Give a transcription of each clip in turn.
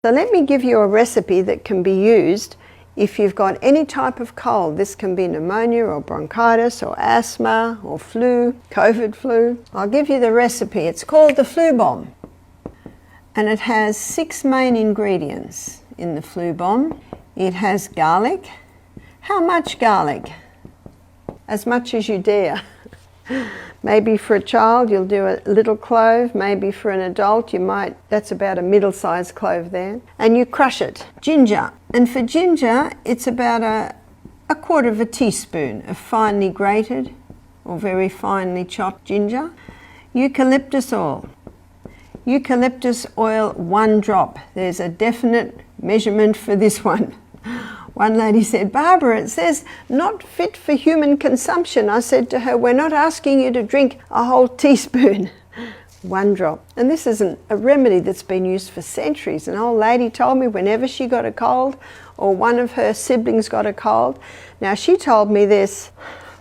So let me give you a recipe that can be used if you've got any type of cold. This can be pneumonia or bronchitis or asthma or flu, COVID flu. I'll give you the recipe. It's called the Flu Bomb. And it has 6 main ingredients in the Flu Bomb. It has garlic. How much garlic? As much as you dare. Maybe for a child you'll do a little clove, maybe for an adult that's about a middle-sized clove there. And you crush it. Ginger. And for ginger it's about a quarter of a teaspoon of finely grated or very finely chopped ginger. Eucalyptus oil. Eucalyptus oil, 1 drop. There's a definite measurement for this one. One lady said, "Barbara, it says not fit for human consumption." I said to her, "We're not asking you to drink a whole teaspoon." 1 drop. And this isn't a remedy that's been used for centuries. An old lady told me whenever she got a cold or one of her siblings got a cold. Now she told me this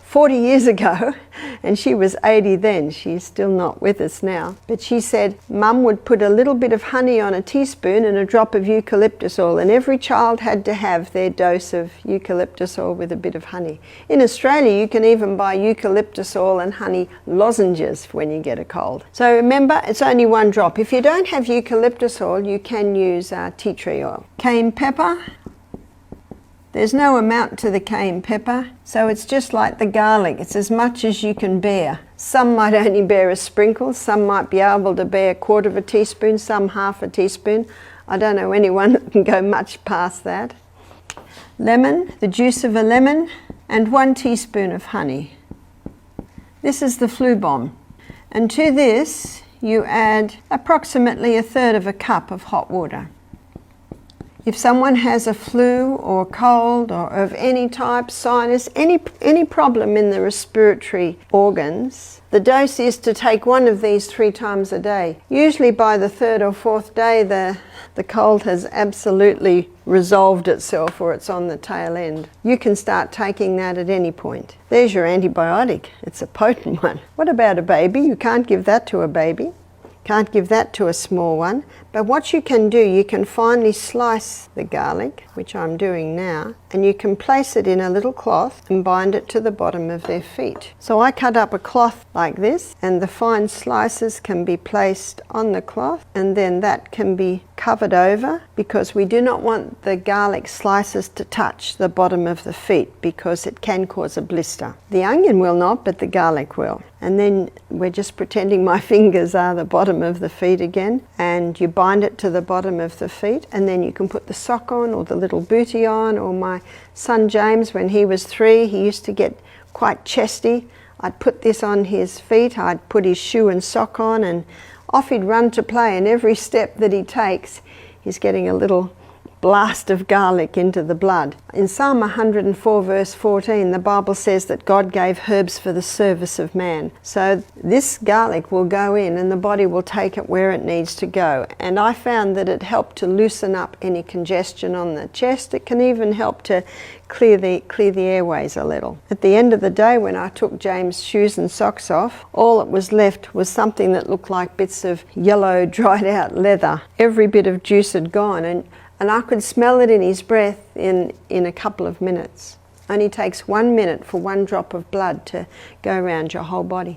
40 years ago, and she was 80 then. She's still not with us now. But she said Mum would put a little bit of honey on a teaspoon and a drop of eucalyptus oil, and every child had to have their dose of eucalyptus oil with a bit of honey. In Australia, you can even buy eucalyptus oil and honey lozenges when you get a cold. So remember, it's only 1 drop. If you don't have eucalyptus oil, you can use tea tree oil. Cayenne pepper. There's no amount to the cayenne pepper, so it's just like the garlic. It's as much as you can bear. Some might only bear a sprinkle, some might be able to bear a quarter of a teaspoon, some half a teaspoon. I don't know anyone that can go much past that. Lemon, the juice of a lemon, and 1 teaspoon of honey. This is the Flu Bomb. And to this, you add approximately 1/3 of a cup of hot water. If someone has a flu or cold or of any type, sinus, any problem in the respiratory organs, the dose is to take 1 of these 3 times a day. Usually by the 3rd or 4th day, the cold has absolutely resolved itself or it's on the tail end. You can start taking that at any point. There's your antibiotic. It's a potent one. What about a baby? You can't give that to a baby. Can't give that to a small one. But what you can do, you can finely slice the garlic, which I'm doing now, and you can place it in a little cloth and bind it to the bottom of their feet. So I cut up a cloth like this, and the fine slices can be placed on the cloth, and then that can be covered over, because we do not want the garlic slices to touch the bottom of the feet because it can cause a blister. The onion will not, but the garlic will. And then we're just pretending my fingers are the bottom of the feet again, and you bind it to the bottom of the feet, and then you can put the sock on or the little bootie on. Or my son James, when he was 3, he used to get quite chesty. I'd put this on his feet, I'd put his shoe and sock on, and off he'd run to play, and every step that he takes, he's getting a little blast of garlic into the blood. In Psalm 104 verse 14, the Bible says that God gave herbs for the service of man. So this garlic will go in and the body will take it where it needs to go. And I found that it helped to loosen up any congestion on the chest. It can even help to clear the airways a little. At the end of the day, when I took James' shoes and socks off, all that was left was something that looked like bits of yellow dried out leather. Every bit of juice had gone, and I could smell it in his breath in a couple of minutes. Only takes 1 minute for 1 drop of blood to go around your whole body.